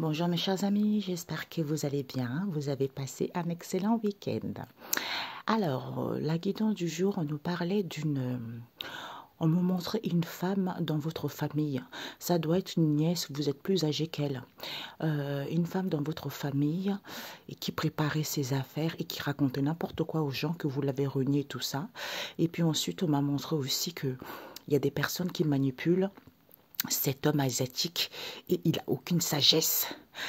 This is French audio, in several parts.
Bonjour mes chers amis, j'espère que vous allez bien, vous avez passé un excellent week-end. Alors, la guidance du jour, on nous parlait on me montrait une femme dans votre famille. Ça doit être une nièce, vous êtes plus âgée qu'elle. Une femme dans votre famille et qui préparait ses affaires et qui racontait n'importe quoi aux gens, que vous l'avez renié, tout ça. Et puis ensuite, on m'a montré aussi que il y a des personnes qui manipulent cet homme asiatique et il n'a aucune sagesse.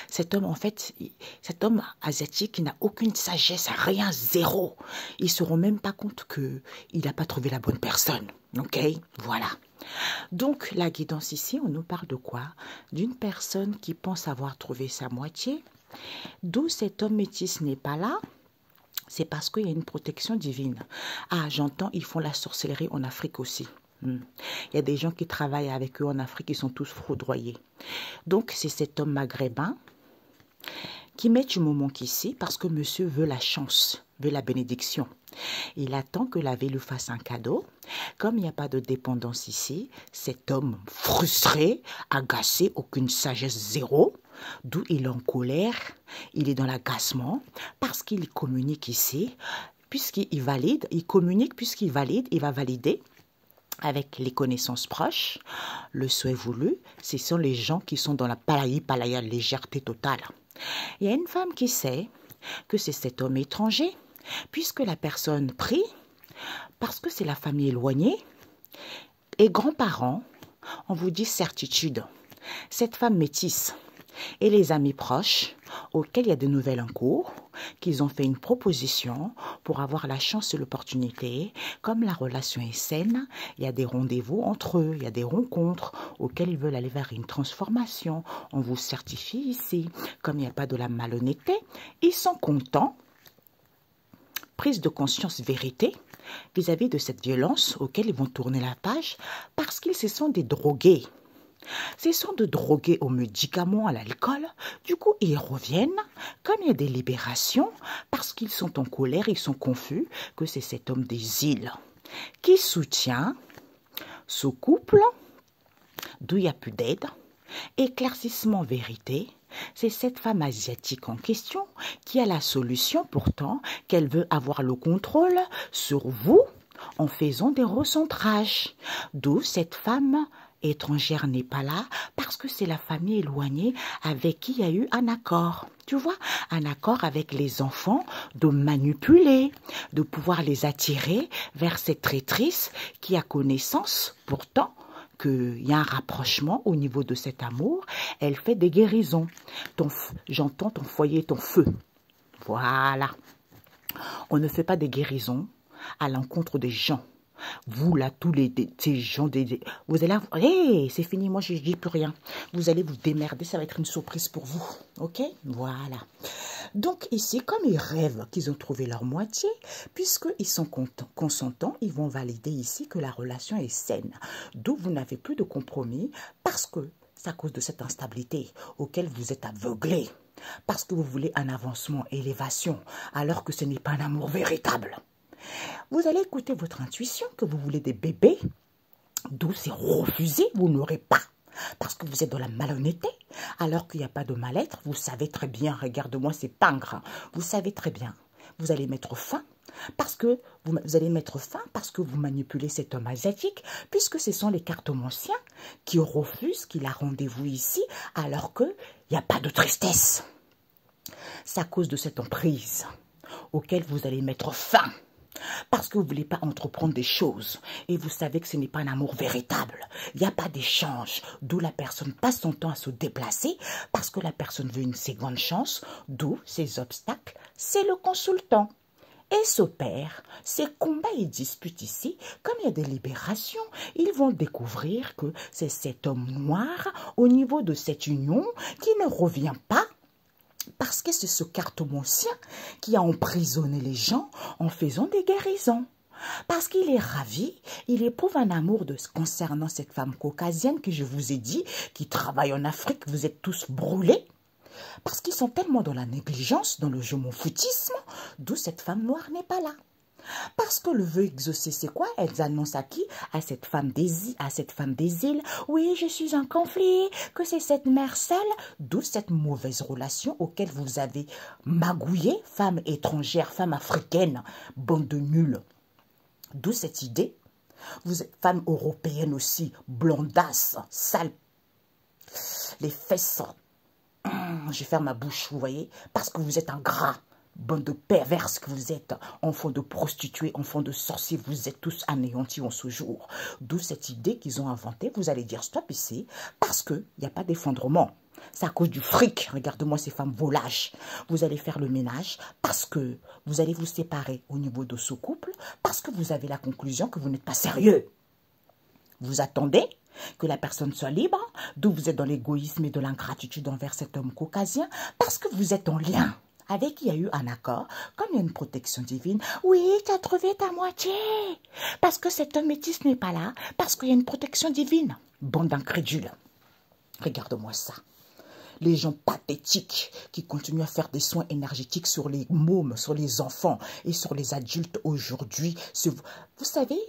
Cet homme, en fait, cet homme asiatique, il n'a aucune sagesse, rien, zéro. Ils ne se rendent même pas compte qu'il n'a pas trouvé la bonne personne. Ok, voilà. Donc, la guidance ici, on nous parle de quoi? D'une personne qui pense avoir trouvé sa moitié. D'où cet homme métis n'est pas là. C'est parce qu'il y a une protection divine. Ah, j'entends, ils font la sorcellerie en Afrique aussi. Il y a des gens qui travaillent avec eux en Afrique, ils sont tous foudroyés. Donc, c'est cet homme maghrébin qui met du moment qu'ici parce que monsieur veut la chance, veut la bénédiction. Il attend que la vie lui fasse un cadeau. Comme il n'y a pas de dépendance ici, cet homme frustré, agacé, aucune sagesse, zéro, d'où il est en colère, il est dans l'agacement parce qu'il communique ici, puisqu'il valide, il communique puisqu'il valide, il va valider avec les connaissances proches, le souhait voulu, ce sont les gens qui sont dans la palaya, légèreté totale. Il y a une femme qui sait que c'est cet homme étranger, puisque la personne prie, parce que c'est la famille éloignée, et grands-parents, on vous dit certitude. Cette femme métisse et les amis proches auxquels il y a des nouvelles en cours, qu'ils ont fait une proposition pour avoir la chance et l'opportunité. Comme la relation est saine, il y a des rendez-vous entre eux, il y a des rencontres auxquelles ils veulent aller vers une transformation. On vous certifie ici. Comme il n'y a pas de la malhonnêteté, ils sont contents. Prise de conscience vérité vis-à-vis de cette violence auquel ils vont tourner la page parce qu'ils se sont des drogués. Ce sont de drogués aux médicaments, à l'alcool. Du coup, ils reviennent, comme il y a des libérations, parce qu'ils sont en colère, ils sont confus, que c'est cet homme des îles qui soutient ce couple, d'où il n'y a plus d'aide. Éclaircissement vérité, c'est cette femme asiatique en question qui a la solution pourtant qu'elle veut avoir le contrôle sur vous en faisant des recentrages. D'où cette femme étrangère n'est pas là parce que c'est la famille éloignée avec qui il y a eu un accord. Tu vois, un accord avec les enfants de manipuler, de pouvoir les attirer vers cette traîtrise qui a connaissance pourtant qu'il y a un rapprochement au niveau de cet amour. Elle fait des guérisons. J'entends ton foyer, ton feu. Voilà. On ne fait pas des guérisons à l'encontre des gens. Vous, là, ces gens, vous allez, hey, c'est fini, moi, je ne dis plus rien. Vous allez vous démerder, ça va être une surprise pour vous. OK? Voilà. Donc, ici, comme ils rêvent qu'ils ont trouvé leur moitié, puisqu'ils sont consentants, ils vont valider ici que la relation est saine. D'où vous n'avez plus de compromis, parce que c'est à cause de cette instabilité auquel vous êtes aveuglés. Parce que vous voulez un avancement, élévation, alors que ce n'est pas un amour véritable. Vous allez écouter votre intuition que vous voulez des bébés, d'où c'est refusé, vous n'aurez pas. Parce que vous êtes dans la malhonnêteté, alors qu'il n'y a pas de mal-être, vous savez très bien, regarde-moi, c'est pingre, vous savez très bien, vous allez mettre fin, parce que vous manipulez cet homme asiatique, puisque ce sont les cartomanciens qui refusent qu'il a rendez-vous ici, alors qu'il n'y a pas de tristesse. C'est à cause de cette emprise auquel vous allez mettre fin. Parce que vous ne voulez pas entreprendre des choses et vous savez que ce n'est pas un amour véritable. Il n'y a pas d'échange, d'où la personne passe son temps à se déplacer parce que la personne veut une seconde chance, d'où ces obstacles, c'est le consultant. Et s'opère ces combats et disputes ici, comme il y a des libérations, ils vont découvrir que c'est cet homme noir au niveau de cette union qui ne revient pas. Parce que c'est ce cartomancien qui a emprisonné les gens en faisant des guérisons. Parce qu'il est ravi, il éprouve un amour concernant cette femme caucasienne que je vous ai dit, qui travaille en Afrique, vous êtes tous brûlés. Parce qu'ils sont tellement dans la négligence, dans le je m'en foutisme, d'où cette femme noire n'est pas là. Parce que le vœu exaucé, c'est quoi? Elles annoncent à qui? À cette femme des îles. Oui, je suis en conflit, que c'est cette mère seule. D'où cette mauvaise relation auquel vous avez magouillé, femme étrangère, femme africaine, bande de nuls. D'où cette idée. Vous êtes femme européenne aussi, blondasse, sale. Les fesses. Je ferme ma bouche, vous voyez, parce que vous êtes un gras. Bande de perverses que vous êtes, enfants de prostituées, enfants de sorciers, vous êtes tous anéantis en ce jour. D'où cette idée qu'ils ont inventée, vous allez dire stop ici, parce qu'il n'y a pas d'effondrement. C'est à cause du fric, regarde-moi ces femmes volages. Vous allez faire le ménage parce que vous allez vous séparer au niveau de ce couple, parce que vous avez la conclusion que vous n'êtes pas sérieux. Vous attendez que la personne soit libre, d'où vous êtes dans l'égoïsme et de l'ingratitude envers cet homme caucasien, parce que vous êtes en lien. Avec qui il y a eu un accord, comme il y a une protection divine. Oui, tu as trouvé ta moitié. Parce que cet homme métis n'est pas là, parce qu'il y a une protection divine. Bande d'incrédules. Regarde-moi ça. Les gens pathétiques qui continuent à faire des soins énergétiques sur les mômes, sur les enfants et sur les adultes aujourd'hui. Vous savez,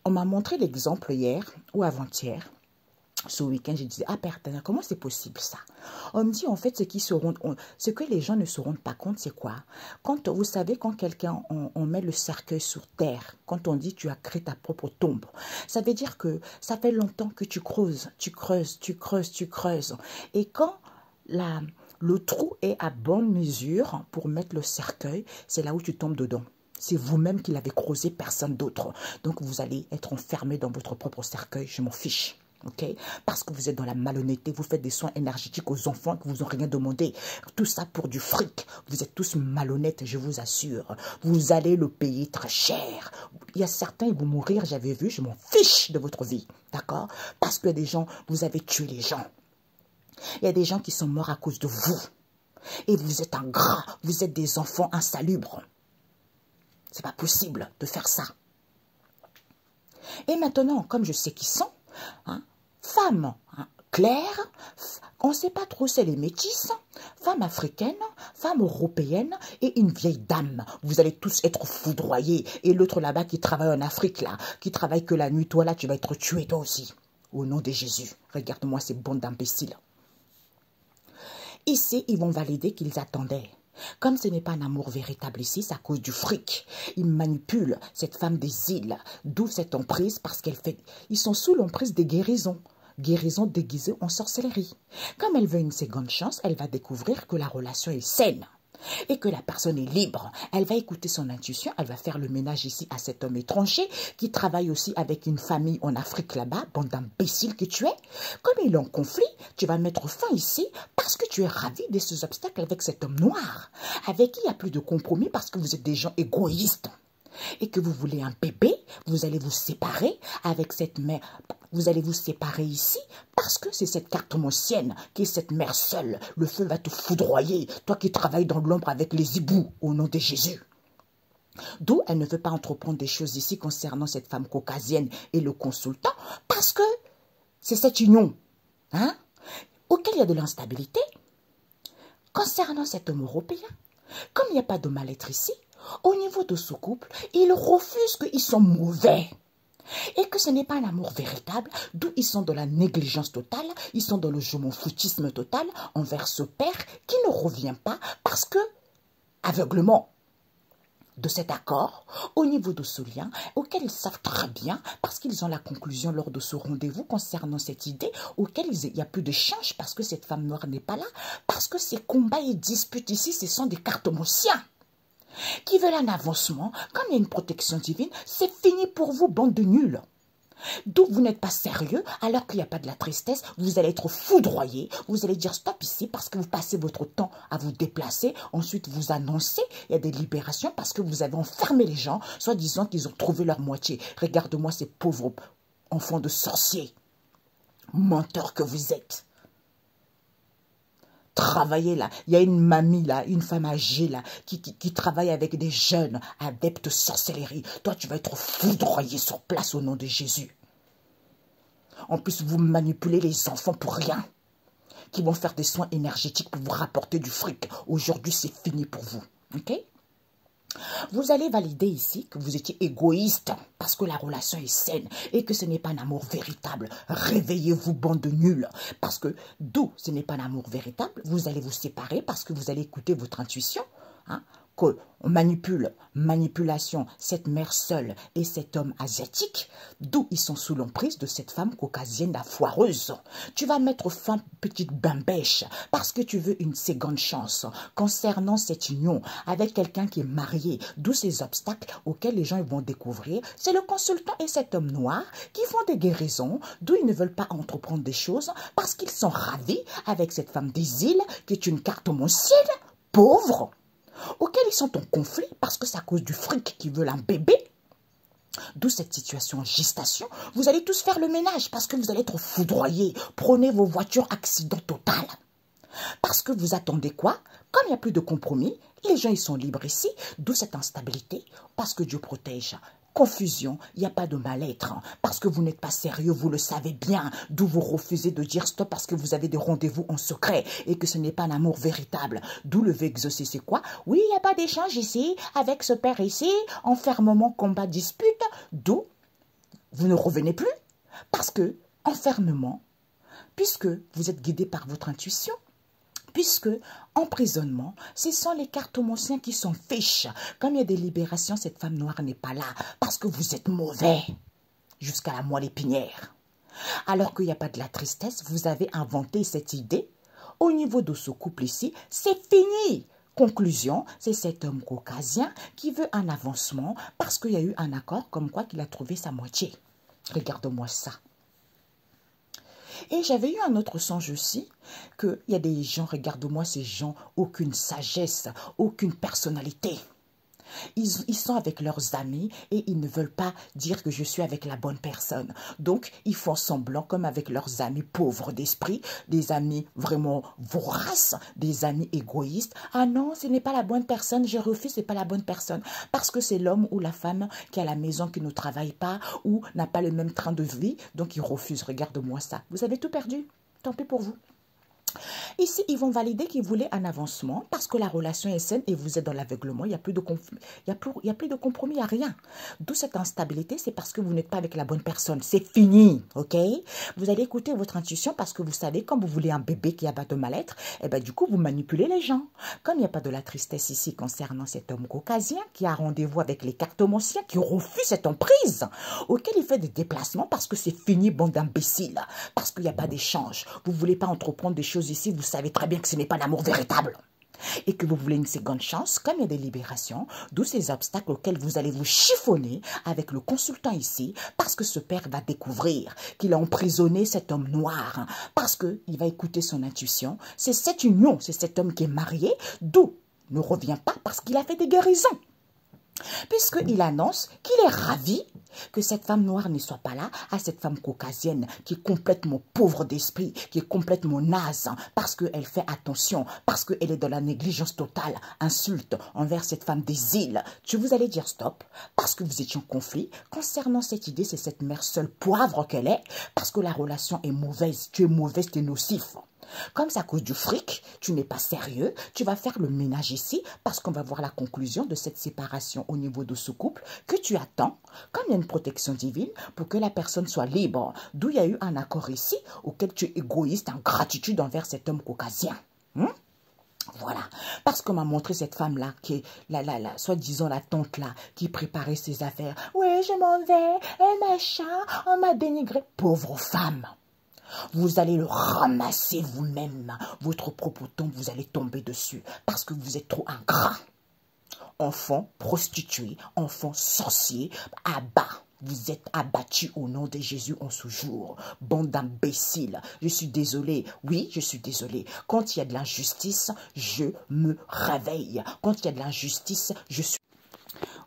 on m'a montré l'exemple hier ou avant-hier. Ce week-end, je disais, ah, Père Tana, comment c'est possible ça? On me dit, en fait, ce que les gens ne se rendent pas compte, c'est quoi? Quand, vous savez, quand quelqu'un, on met le cercueil sur terre, quand on dit, tu as créé ta propre tombe, ça veut dire que ça fait longtemps que tu creuses, tu creuses, tu creuses, tu creuses. Et quand le trou est à bonne mesure pour mettre le cercueil, c'est là où tu tombes dedans. C'est vous-même qui l'avez creusé, personne d'autre. Donc, vous allez être enfermé dans votre propre cercueil, je m'en fiche. Okay? Parce que vous êtes dans la malhonnêteté, vous faites des soins énergétiques aux enfants que vous n'ont rien demandé. Tout ça pour du fric. Vous êtes tous malhonnêtes, je vous assure. Vous allez le payer très cher. Il y a certains, ils vont mourir, j'avais vu, je m'en fiche de votre vie. D'accord? Parce que des gens, vous avez tué les gens. Il y a des gens qui sont morts à cause de vous. Et vous êtes ingrats, vous êtes des enfants insalubres. C'est pas possible de faire ça. Et maintenant, comme je sais qui sont, hein, femmes claires, on ne sait pas trop c'est les métisses, femmes africaines, femmes européennes et une vieille dame. Vous allez tous être foudroyés. Et l'autre là-bas qui travaille en Afrique, là, qui travaille que la nuit, toi là, tu vas être tué toi aussi. Au nom de Jésus, regarde-moi ces bandes d'imbéciles. Ici, ils vont valider qu'ils attendaient. Comme ce n'est pas un amour véritable ici, c'est à cause du fric. Ils manipulent cette femme des îles, d'où cette emprise, parce ils sont sous l'emprise des guérisons. Guérison déguisée en sorcellerie. Comme elle veut une seconde chance, elle va découvrir que la relation est saine et que la personne est libre. Elle va écouter son intuition, elle va faire le ménage ici à cet homme étranger qui travaille aussi avec une famille en Afrique là-bas, bande d'imbéciles que tu es. Comme il est en conflit, tu vas mettre fin ici parce que tu es ravi de ces obstacles avec cet homme noir, avec qui il n'y a plus de compromis parce que vous êtes des gens égoïstes. Et que vous voulez un bébé, vous allez vous séparer avec cette mère. Vous allez vous séparer ici parce que c'est cette carte ancienne qui est cette mère seule. Le feu va te foudroyer, toi qui travailles dans l'ombre avec les hiboux, au nom de Jésus. D'où elle ne veut pas entreprendre des choses ici concernant cette femme caucasienne et le consultant parce que c'est cette union hein, auquel il y a de l'instabilité. Concernant cet homme européen, comme il n'y a pas de mal-être ici, au niveau de ce couple, ils refusent qu'ils sont mauvais. Et que ce n'est pas un amour véritable, d'où ils sont dans la négligence totale, ils sont dans le je m'en foutisme total envers ce père qui ne revient pas parce que, aveuglement de cet accord, au niveau de ce lien, auquel ils savent très bien, parce qu'ils ont la conclusion lors de ce rendez-vous concernant cette idée, auquel il n'y a plus de change parce que cette femme noire n'est pas là, parce que ces combats et disputes ici, ce sont des cartomanciens qui veulent un avancement, comme il y a une protection divine, c'est fini pour vous, bande de nuls. D'où vous n'êtes pas sérieux, alors qu'il n'y a pas de la tristesse, vous allez être foudroyés, vous allez dire stop ici parce que vous passez votre temps à vous déplacer, ensuite vous annoncez, il y a des libérations parce que vous avez enfermé les gens, soit disant qu'ils ont trouvé leur moitié. Regarde-moi ces pauvres enfants de sorciers, menteurs que vous êtes. Travailler là, il y a une mamie là, une femme âgée là, qui travaille avec des jeunes adeptes de sorcellerie. Toi, tu vas être foudroyé sur place au nom de Jésus. En plus, vous manipulez les enfants pour rien, qui vont faire des soins énergétiques pour vous rapporter du fric. Aujourd'hui, c'est fini pour vous. Ok? Vous allez valider ici que vous étiez égoïste parce que la relation est saine et que ce n'est pas un amour véritable. Réveillez-vous, bande de nuls. Parce que d'où ce n'est pas un amour véritable, vous allez vous séparer parce que vous allez écouter votre intuition. Hein, qu'on manipulation, cette mère seule et cet homme asiatique, d'où ils sont sous l'emprise de cette femme caucasienne la foireuse. Tu vas mettre fin, petite bambèche, parce que tu veux une seconde chance concernant cette union avec quelqu'un qui est marié, d'où ces obstacles auxquels les gens vont découvrir. C'est le consultant et cet homme noir qui font des guérisons, d'où ils ne veulent pas entreprendre des choses, parce qu'ils sont ravis avec cette femme des îles, qui est une cartomancienne, pauvre, auxquels ils sont en conflit parce que c'est à cause du fric qu'ils veulent un bébé. D'où cette situation en gestation. Vous allez tous faire le ménage parce que vous allez être foudroyés. Prenez vos voitures, accident total. Parce que vous attendez quoi? Comme il n'y a plus de compromis, les gens ils sont libres ici. D'où cette instabilité. Parce que Dieu protège. Confusion, il n'y a pas de mal-être. Parce que vous n'êtes pas sérieux, vous le savez bien. D'où vous refusez de dire stop parce que vous avez des rendez-vous en secret et que ce n'est pas un amour véritable. D'où le vœu exaucé, c'est quoi? Oui, il n'y a pas d'échange ici, avec ce père ici, enfermement, combat, dispute. D'où vous ne revenez plus. Parce que, enfermement, puisque vous êtes guidé par votre intuition, puisque emprisonnement, ce sont les cartomanciens qui sont fiches. Comme il y a des libérations, cette femme noire n'est pas là parce que vous êtes mauvais jusqu'à la moelle épinière. Alors qu'il n'y a pas de la tristesse, vous avez inventé cette idée. Au niveau de ce couple ici, c'est fini. Conclusion, c'est cet homme caucasien qui veut un avancement parce qu'il y a eu un accord comme quoi qu'il a trouvé sa moitié. Regarde-moi ça. Et j'avais eu un autre songe aussi, qu'il y a des gens, regarde-moi ces gens, aucune sagesse, aucune personnalité. Ils sont avec leurs amis et ils ne veulent pas dire que je suis avec la bonne personne. Donc, ils font semblant comme avec leurs amis pauvres d'esprit, des amis vraiment voraces, des amis égoïstes. Ah non, ce n'est pas la bonne personne, je refuse, ce n'est pas la bonne personne. Parce que c'est l'homme ou la femme qui est à la maison, qui ne travaille pas ou n'a pas le même train de vie. Donc, ils refusent. Regarde-moi ça. Vous avez tout perdu. Tant pis pour vous. Ici, ils vont valider qu'ils voulaient un avancement parce que la relation est saine et vous êtes dans l'aveuglement. Il n'y a plus de conflit, il y a plus de compromis, il n'y a rien. D'où cette instabilité, c'est parce que vous n'êtes pas avec la bonne personne. C'est fini, ok? Vous allez écouter votre intuition parce que vous savez, quand vous voulez un bébé qui a pas de mal-être, et ben du coup, vous manipulez les gens. Comme il n'y a pas de la tristesse ici concernant cet homme caucasien qui a rendez-vous avec les cartomanciens qui refusent cette emprise, auquel il fait des déplacements parce que c'est fini, bande d'imbéciles, parce qu'il n'y a pas d'échange. Vous ne voulez pas entreprendre des choses ici, vous savez très bien que ce n'est pas l'amour véritable et que vous voulez une seconde chance, comme il y a des libérations, d'où ces obstacles auxquels vous allez vous chiffonner avec le consultant ici, parce que ce père va découvrir qu'il a emprisonné cet homme noir, parce qu'il va écouter son intuition. C'est cette union, c'est cet homme qui est marié, d'où ne revient pas parce qu'il a fait des guérisons. Puisqu'il annonce qu'il est ravi que cette femme noire ne soit pas là, à cette femme caucasienne qui est complètement pauvre d'esprit, qui est complètement naze, parce qu'elle fait attention, parce qu'elle est dans la négligence totale, insulte envers cette femme des îles. Vous allez dire stop, parce que vous étiez en conflit. Concernant cette idée, c'est cette mère seule poivre qu'elle est, parce que la relation est mauvaise, tu es mauvaise, tu es nocif. Comme c'est à cause du fric, tu n'es pas sérieux, tu vas faire le ménage ici parce qu'on va voir la conclusion de cette séparation au niveau de ce couple que tu attends, comme il y a une protection divine, pour que la personne soit libre. D'où il y a eu un accord ici auquel tu es égoïste en gratitude envers cet homme caucasien. Voilà, parce qu'on m'a montré cette femme-là, qui est soi-disant la tante-là, qui préparait ses affaires. Oui, je m'en vais, et machin, on m'a dénigré. Pauvre femme. Vous allez le ramasser vous-même. Votre propre tombe, vous allez tomber dessus parce que vous êtes trop ingrat. Enfant prostitué, enfant sorcier, abat. Vous êtes abattus au nom de Jésus en ce jour. Bande d'imbéciles. Je suis désolée. Oui, je suis désolée. Quand il y a de l'injustice, je me réveille. Quand il y a de l'injustice, je suis...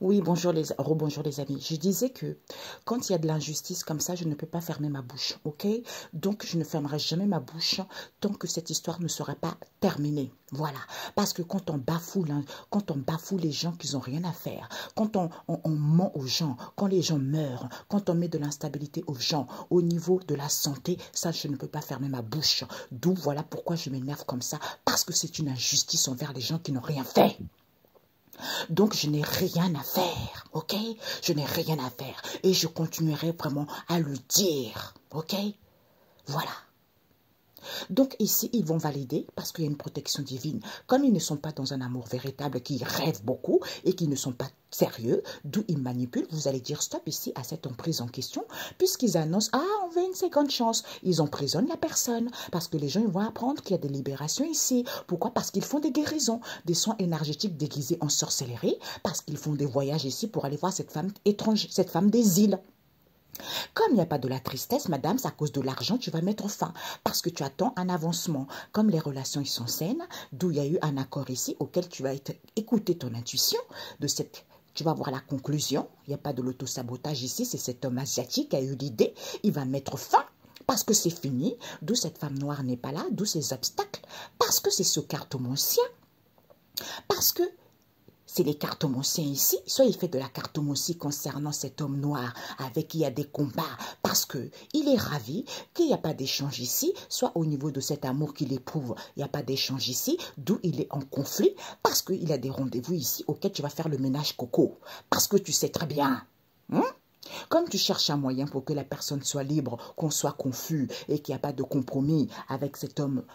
Oui, rebonjour les amis. Je disais que quand il y a de l'injustice comme ça, je ne peux pas fermer ma bouche, ok? Donc, je ne fermerai jamais ma bouche tant que cette histoire ne sera pas terminée. Voilà. Parce que quand on bafoue les gens qui n'ont rien à faire, quand on ment aux gens, quand les gens meurent, quand on met de l'instabilité aux gens, au niveau de la santé, ça, je ne peux pas fermer ma bouche. D'où, voilà pourquoi je m'énerve comme ça. Parce que c'est une injustice envers les gens qui n'ont rien fait. Donc, je n'ai rien à faire, ok? Je n'ai rien à faire. Et je continuerai vraiment à le dire, ok? Voilà. Donc ici, ils vont valider parce qu'il y a une protection divine. Comme ils ne sont pas dans un amour véritable, qui rêvent beaucoup et qui ne sont pas sérieux, d'où ils manipulent, vous allez dire stop ici à cette emprise en question, puisqu'ils annoncent, ah, on veut une seconde chance. Ils emprisonnent la personne parce que les gens ils vont apprendre qu'il y a des libérations ici. Pourquoi? Parce qu'ils font des guérisons, des soins énergétiques déguisés en sorcellerie, parce qu'ils font des voyages ici pour aller voir cette femme étrange, cette femme des îles. Comme il n'y a pas de la tristesse, madame, c'est à cause de l'argent, tu vas mettre fin. Parce que tu attends un avancement. Comme les relations ils sont saines, d'où il y a eu un accord ici auquel tu vas écouter ton intuition. Tu vas voir la conclusion. Il n'y a pas de l'autosabotage ici. C'est cet homme asiatique qui a eu l'idée. Il va mettre fin. Parce que c'est fini. D'où cette femme noire n'est pas là. D'où ces obstacles. Parce que c'est ce cartomancien. Parce que c'est les cartomanciens ici, soit il fait de la cartomancie concernant cet homme noir avec qui il y a des combats parce qu'il est ravi qu'il n'y a pas d'échange ici, soit au niveau de cet amour qu'il éprouve, il n'y a pas d'échange ici, d'où il est en conflit parce qu'il a des rendez-vous ici auxquels tu vas faire le ménage coco. Parce que tu sais très bien, comme tu cherches un moyen pour que la personne soit libre, qu'on soit confus et qu'il n'y a pas de compromis avec cet homme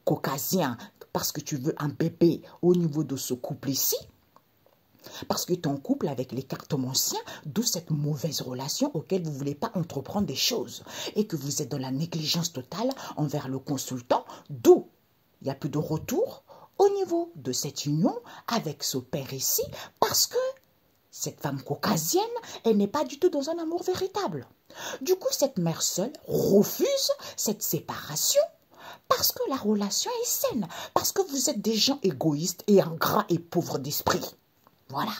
caucasien parce que tu veux un bébé au niveau de ce couple ici, parce que tu es en couple avec les cartomanciens, d'où cette mauvaise relation auquel vous ne voulez pas entreprendre des choses et que vous êtes dans la négligence totale envers le consultant, d'où il n'y a plus de retour au niveau de cette union avec ce père ici, parce que cette femme caucasienne, elle n'est pas du tout dans un amour véritable. Du coup, cette mère seule refuse cette séparation parce que la relation est saine, parce que vous êtes des gens égoïstes et ingrats et pauvres d'esprit. Voilà.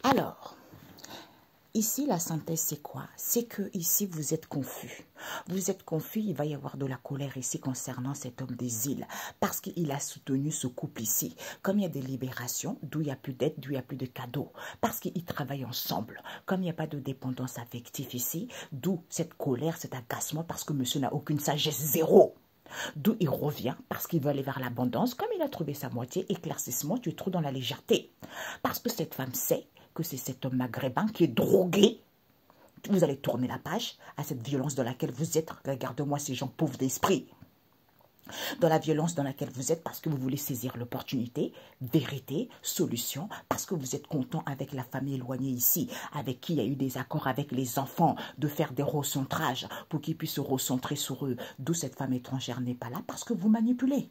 Alors, ici, la synthèse, c'est quoi? C'est que ici, vous êtes confus. Vous êtes confus, il va y avoir de la colère ici concernant cet homme des îles, parce qu'il a soutenu ce couple ici. Comme il y a des libérations, d'où il n'y a plus d'aide, d'où il n'y a plus de cadeaux, parce qu'ils travaillent ensemble. Comme il n'y a pas de dépendance affective ici, d'où cette colère, cet agacement, parce que monsieur n'a aucune sagesse, zéro. D'où il revient, parce qu'il veut aller vers l'abondance. Comme il a trouvé sa moitié, éclaircissement, tu es trop dans la légèreté. Parce que cette femme sait que c'est cet homme maghrébin qui est drogué. Vous allez tourner la page à cette violence dans laquelle vous êtes. Regarde-moi ces gens pauvres d'esprit. Dans la violence dans laquelle vous êtes parce que vous voulez saisir l'opportunité, vérité, solution, parce que vous êtes content avec la famille éloignée ici, avec qui il y a eu des accords avec les enfants, de faire des recentrages pour qu'ils puissent se recentrer sur eux, d'où cette femme étrangère n'est pas là, parce que vous manipulez.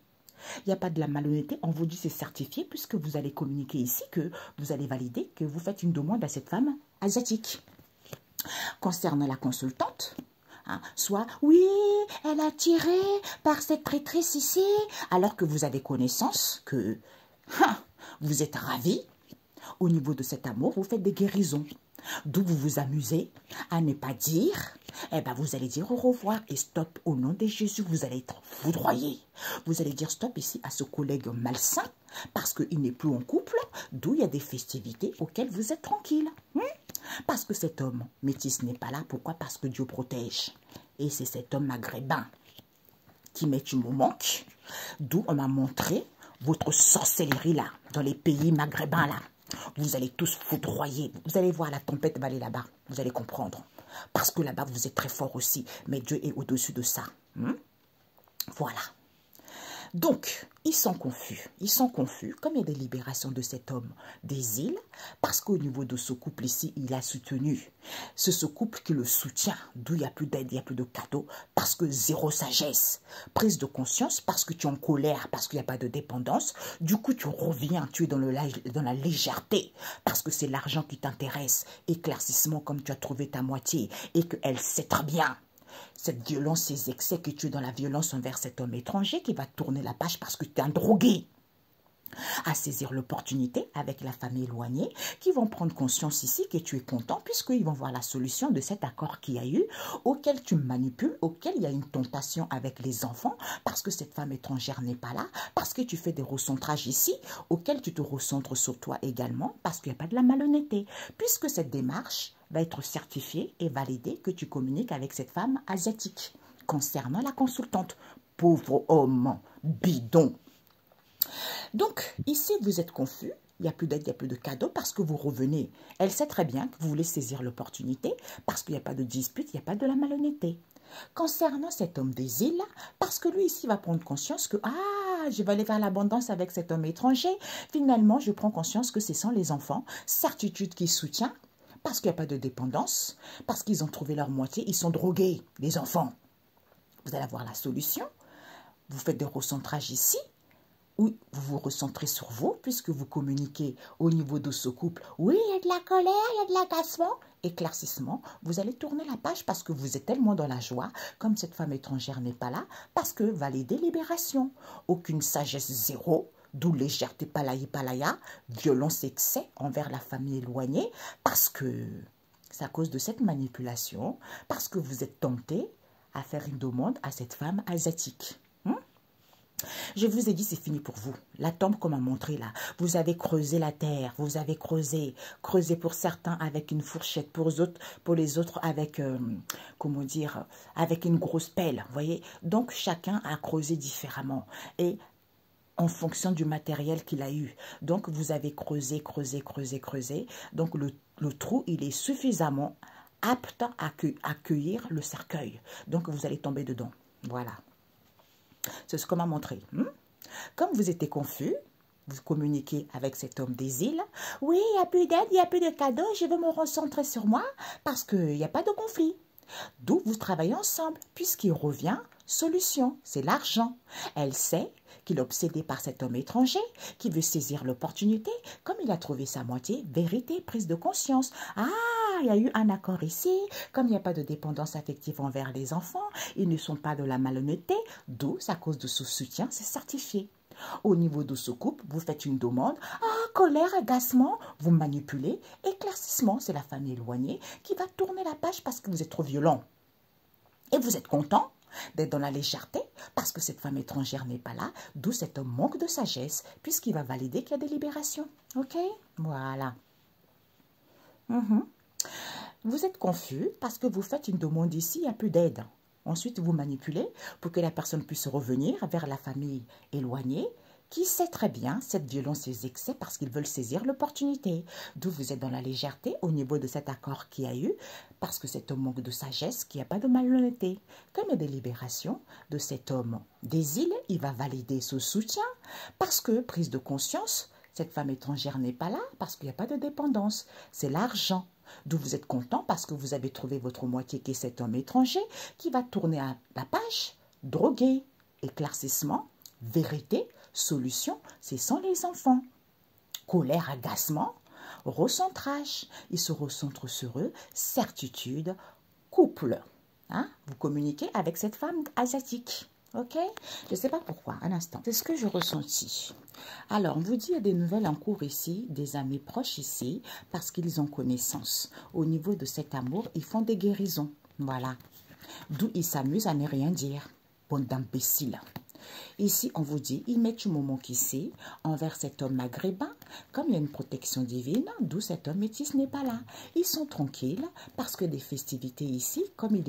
Il n'y a pas de la malhonnêteté, on vous dit c'est certifié puisque vous allez communiquer ici, que vous allez valider que vous faites une demande à cette femme asiatique. Concernant la consultante, soit, oui, elle a tiré par cette prêtresse ici, alors que vous avez connaissance que vous êtes ravis. Au niveau de cet amour, vous faites des guérisons. D'où vous vous amusez à ne pas dire, eh bien vous allez dire au revoir et stop au nom de Jésus, vous allez être foudroyé. Vous allez dire stop ici à ce collègue malsain parce qu'il n'est plus en couple, d'où il y a des festivités auxquelles vous êtes tranquille. Parce que cet homme métis n'est pas là. Pourquoi? Parce que Dieu protège. Et c'est cet homme maghrébin qui met tu me manques. D'où on m'a montré votre sorcellerie là, dans les pays maghrébins là. Vous allez tous foudroyer. Vous allez voir la tempête va aller là-bas. Vous allez comprendre. Parce que là-bas, vous êtes très fort aussi. Mais Dieu est au-dessus de ça. Voilà. Donc, ils sont confus. Ils sont confus, comme il y a des libérations de cet homme des îles, parce qu'au niveau de ce couple ici, il a soutenu. C'est ce couple qui le soutient, d'où il n'y a plus d'aide, il n'y a plus de cadeaux, parce que zéro sagesse. Prise de conscience, parce que tu es en colère, parce qu'il n'y a pas de dépendance. Du coup, tu reviens, tu es dans la légèreté, parce que c'est l'argent qui t'intéresse. Éclaircissement, comme tu as trouvé ta moitié, et qu'elle sait très bien. Cette violence, ces excès que tu es dans la violence envers cet homme étranger qui va tourner la page parce que tu es un drogué. À saisir l'opportunité avec la famille éloignée qui vont prendre conscience ici que tu es content puisqu'ils vont voir la solution de cet accord qu'il y a eu, auquel tu manipules, auquel il y a une tentation avec les enfants parce que cette femme étrangère n'est pas là, parce que tu fais des recentrages ici, auquel tu te recentres sur toi également parce qu'il n'y a pas de la malhonnêteté. Puisque cette démarche va être certifiée et validée que tu communiques avec cette femme asiatique concernant la consultante. Pauvre homme, bidon. Donc, ici, vous êtes confus. il n'y a plus d'aide, il n'y a plus de cadeaux parce que vous revenez. Elle sait très bien que vous voulez saisir l'opportunité parce qu'il n'y a pas de dispute, il n'y a pas de la malhonnêteté. Concernant cet homme des îles, parce que lui ici va prendre conscience que je vais aller vers l'abondance avec cet homme étranger. Finalement, je prends conscience que ce sont les enfants, certitude qui soutient, parce qu'il n'y a pas de dépendance, parce qu'ils ont trouvé leur moitié, ils sont drogués, les enfants. Vous allez avoir la solution. Vous faites des recentrages ici, où vous vous recentrez sur vous, puisque vous communiquez au niveau de ce couple. Oui, il y a de la colère, il y a de l'agacement. Éclaircissement, vous allez tourner la page parce que vous êtes tellement dans la joie, comme cette femme étrangère n'est pas là, parce que valider libération. Aucune sagesse, zéro, d'où légèreté, palaya, violence, excès envers la famille éloignée, parce que c'est à cause de cette manipulation, parce que vous êtes tenté à faire une demande à cette femme asiatique. Je vous ai dit, c'est fini pour vous. La tombe qu'on m'a montré là, vous avez creusé la terre, vous avez creusé pour certains avec une fourchette, pour les autres avec, comment dire, avec une grosse pelle, vous voyez. Donc, chacun a creusé différemment et en fonction du matériel qu'il a eu. Donc, vous avez creusé. Donc, le trou, il est suffisamment apte à accueillir le cercueil. Donc, vous allez tomber dedans. Voilà. C'est ce qu'on m'a montré. Comme vous étiez confus, vous communiquez avec cet homme des îles. Oui, il n'y a plus d'aide, il n'y a plus de cadeaux, je veux me recentrer sur moi parce qu'il n'y a pas de conflit. D'où vous travaillez ensemble, puisqu'il revient, solution, c'est l'argent. Elle sait qu'il est obsédé par cet homme étranger, qui veut saisir l'opportunité, comme il a trouvé sa moitié, vérité, prise de conscience. Il y a eu un accord ici, comme il n'y a pas de dépendance affective envers les enfants, ils ne sont pas de la malhonnêteté, d'où, à cause de ce soutien, c'est certifié. Au niveau de ce couple, vous faites une demande, colère, agacement, vous manipulez, éclaircissement, c'est la famille éloignée qui va tourner la page parce que vous êtes trop violent. Et vous êtes content d'être dans la légèreté parce que cette femme étrangère n'est pas là, d'où cet homme manque de sagesse puisqu'il va valider qu'il y a des libérations. Ok? Voilà. Vous êtes confus parce que vous faites une demande ici, il n'y a plus d'aide. Ensuite, vous manipulez pour que la personne puisse revenir vers la famille éloignée qui sait très bien cette violence et ces excès parce qu'ils veulent saisir l'opportunité. D'où vous êtes dans la légèreté au niveau de cet accord qu'il y a eu parce que cet homme manque de sagesse, qu'il n'y a pas de malhonnêteté. Comme il y a des libérations de cet homme des îles, il va valider ce soutien parce que, prise de conscience, cette femme étrangère n'est pas là parce qu'il n'y a pas de dépendance. C'est l'argent. D'où vous êtes content parce que vous avez trouvé votre moitié qui est cet homme étranger qui va tourner à la page, droguer, éclaircissement, vérité, solution, ce sont les enfants. Colère, agacement, recentrage, ils se recentrent sur eux, certitude, couple. Vous communiquez avec cette femme asiatique. Ok? Je ne sais pas pourquoi, un instant. C'est ce que je ressentis. Alors, on vous dit, il y a des nouvelles en cours ici, des amis proches ici, parce qu'ils ont connaissance. Au niveau de cet amour, ils font des guérisons. Voilà. D'où ils s'amusent à ne rien dire. Bande d'imbéciles. Ici, on vous dit, ils mettent du moment qu'ici, envers cet homme maghrébin, comme il y a une protection divine, d'où cet homme métis n'est pas là. Ils sont tranquilles, parce que des festivités ici, comme il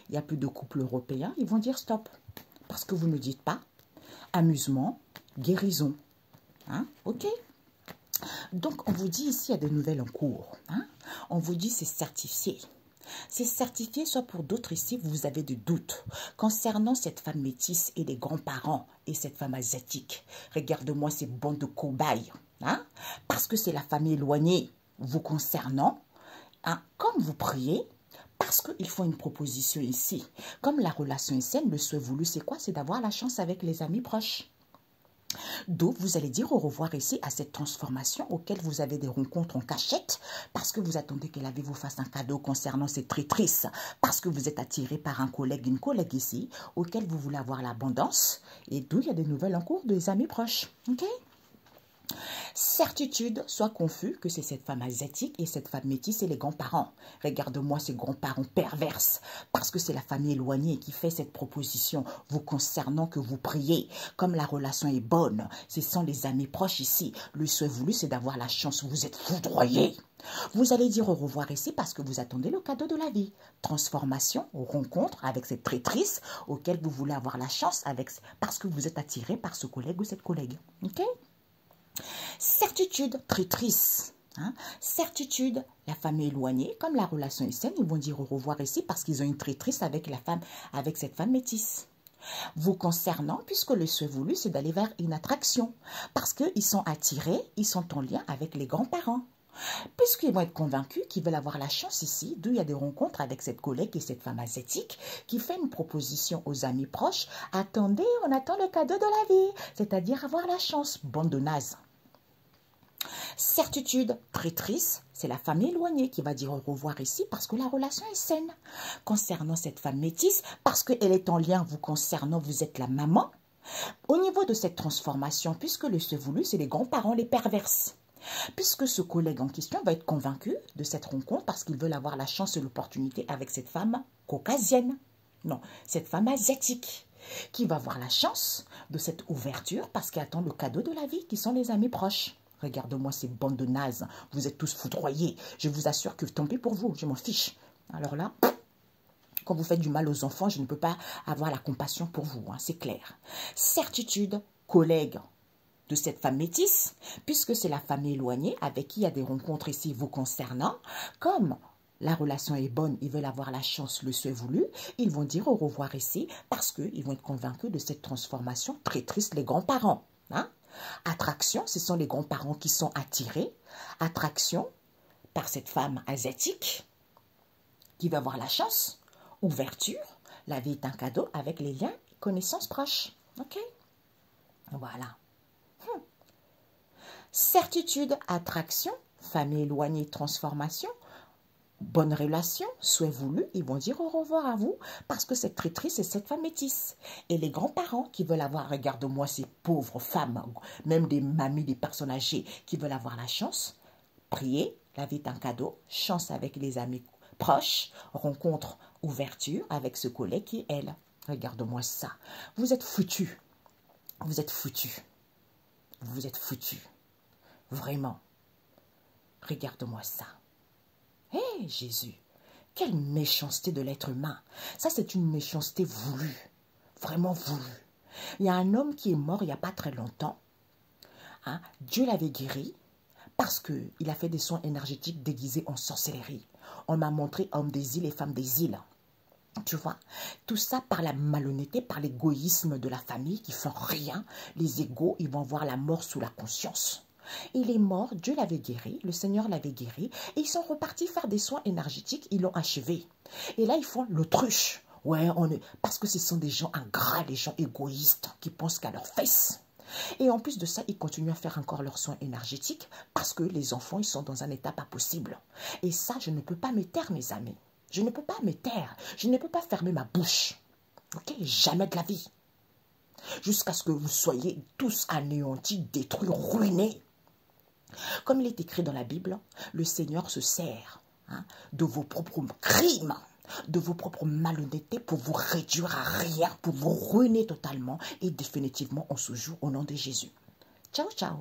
n'y a plus de couple européen, ils vont dire stop. Parce que vous ne dites pas amusement, guérison. Ok? Donc, on vous dit ici, il y a des nouvelles en cours. On vous dit, c'est certifié. C'est certifié, soit pour d'autres ici, vous avez des doutes concernant cette femme métisse et les grands-parents et cette femme asiatique. Regarde-moi ces bandes de cobayes. Parce que c'est la famille éloignée vous concernant. Comme vous priez, parce qu'ils font une proposition ici. Comme la relation est saine, le souhait voulu, c'est quoi? C'est d'avoir la chance avec les amis proches. Donc, vous allez dire au revoir ici à cette transformation auquel vous avez des rencontres en cachette parce que vous attendez qu'elle vous fasse un cadeau concernant cette traîtrise, parce que vous êtes attiré par un collègue, une collègue ici, auquel vous voulez avoir l'abondance et d'où il y a des nouvelles en cours des amis proches. Ok? Certitude, soit confus que c'est cette femme asiatique et cette femme métisse et les grands-parents. Regarde-moi ces grands-parents perverses, parce que c'est la famille éloignée qui fait cette proposition vous concernant que vous priez. Comme la relation est bonne, ce sont les amis proches ici. Le souhait voulu, c'est d'avoir la chance, vous êtes foudroyés. Vous allez dire au revoir ici parce que vous attendez le cadeau de la vie. Transformation, rencontre avec cette traîtrise auquel vous voulez avoir la chance avec, parce que vous êtes attiré par ce collègue ou cette collègue. Ok? Certitude, traîtrise. Hein? Certitude, la famille éloignée, comme la relation est saine, ils vont dire au revoir ici parce qu'ils ont une traîtrise avec la femme, avec cette femme métisse. Vous concernant, puisque le souhait voulu, c'est d'aller vers une attraction. Parce qu'ils sont attirés, ils sont en lien avec les grands-parents. Puisqu'ils vont être convaincus qu'ils veulent avoir la chance ici, d'où il y a des rencontres avec cette collègue et cette femme asiatique qui fait une proposition aux amis proches. Attendez, on attend le cadeau de la vie, c'est-à-dire avoir la chance. Bande de nazes. Certitude, traîtrise, c'est la famille éloignée qui va dire au revoir ici parce que la relation est saine. Concernant cette femme métisse, parce qu'elle est en lien vous concernant, vous êtes la maman. Au niveau de cette transformation, puisque le souhait voulu, c'est les grands-parents, les perverses. Puisque ce collègue en question va être convaincu de cette rencontre parce qu'ils veulent avoir la chance et l'opportunité avec cette femme caucasienne. Non, cette femme asiatique qui va avoir la chance de cette ouverture parce qu'elle attend le cadeau de la vie qui sont les amis proches. Regarde-moi ces bandes de nazes, vous êtes tous foudroyés. Je vous assure que tant pis pour vous, je m'en fiche. Alors là, quand vous faites du mal aux enfants, je ne peux pas avoir la compassion pour vous, hein, c'est clair. Certitude, collègue de cette femme métisse, puisque c'est la famille éloignée avec qui il y a des rencontres ici vous concernant, comme la relation est bonne, ils veulent avoir la chance, le souhait voulu, ils vont dire au revoir ici parce qu'ils vont être convaincus de cette transformation très triste, les grands-parents. Hein? Attraction, ce sont les grands-parents qui sont attirés. Attraction par cette femme asiatique qui va avoir la chance. Ouverture, la vie est un cadeau avec les liens et connaissances proches. Ok? Voilà. Certitude, attraction, famille éloignée, transformation, bonne relation, souhait voulu, ils vont dire au revoir à vous parce que cette traîtrise, c'est cette femme métisse. Et les grands-parents qui veulent avoir, regarde-moi ces pauvres femmes, même des mamies, des personnes âgées qui veulent avoir la chance, priez, la vie est un cadeau, chance avec les amis proches, rencontre, ouverture avec ce collègue qui est elle. Regarde-moi ça. Vous êtes foutus. Vous êtes foutus. Vous êtes foutus. Vraiment. Regarde-moi ça. Hé, Jésus, quelle méchanceté de l'être humain. Ça, c'est une méchanceté voulue. Vraiment voulue. Il y a un homme qui est mort il n'y a pas très longtemps. Hein, Dieu l'avait guéri parce qu'il a fait des soins énergétiques déguisés en sorcellerie. On m'a montré hommes des îles et femmes des îles. Tu vois, tout ça par la malhonnêteté, par l'égoïsme de la famille qui font rien. Les égaux, ils vont voir la mort sous la conscience. Il est mort, Dieu l'avait guéri, le Seigneur l'avait guéri, et ils sont repartis faire des soins énergétiques, ils l'ont achevé. Et là, ils font l'autruche. Ouais, parce que ce sont des gens ingrats, des gens égoïstes qui pensent qu'à leurs fesses. Et en plus de ça, ils continuent à faire encore leurs soins énergétiques parce que les enfants, ils sont dans un état pas possible. Et ça, je ne peux pas me taire, mes amis. Je ne peux pas me taire. Je ne peux pas fermer ma bouche. Ok? Jamais de la vie. Jusqu'à ce que vous soyez tous anéantis, détruits, ruinés. Comme il est écrit dans la Bible, le Seigneur se sert de vos propres crimes, de vos propres malhonnêtetés pour vous réduire à rien, pour vous ruiner totalement et définitivement en ce jour au nom de Jésus. Ciao, ciao.